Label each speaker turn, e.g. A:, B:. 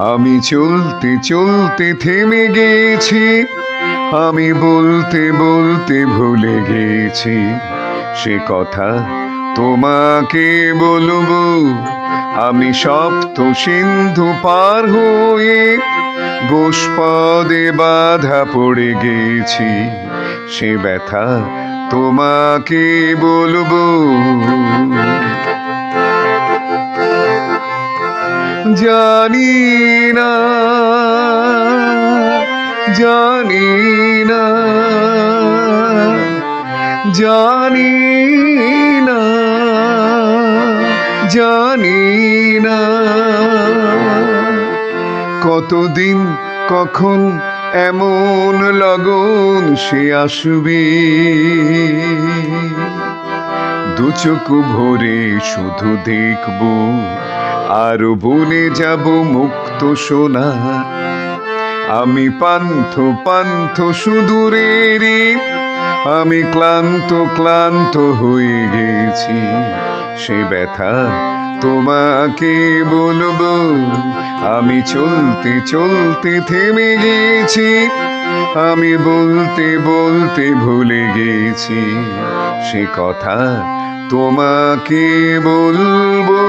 A: আমি চলতে চলতে থেমে গেছি, আমি বলতে বলতে ভুলে গেছি সে কথা তোমাকে বলবো। আমি সপ্ত সিন্ধু পার হয়ে গোষ্পদে বাধা পড়ে গেছি, সে ব্যথা তোমাকে বলবো। জানি না, জানি না, জানি না, জানি না, কতদিন কখন এমন লগন সে আসবে। দু চোখ ভরে শুধু দেখবো আর বলে যাব মুক্ত সোনা। আমি পান্থ পান্থ সুদূরেরই, আমি ক্লান্ত ক্লান্ত হয়ে গেছি, সে ব্যথা তোমাকে বলবো। আমি চলতে চলতে থেমে গেছি, আমি বলতে বলতে ভুলে গেছি সে কথা তোমাকে বলবো।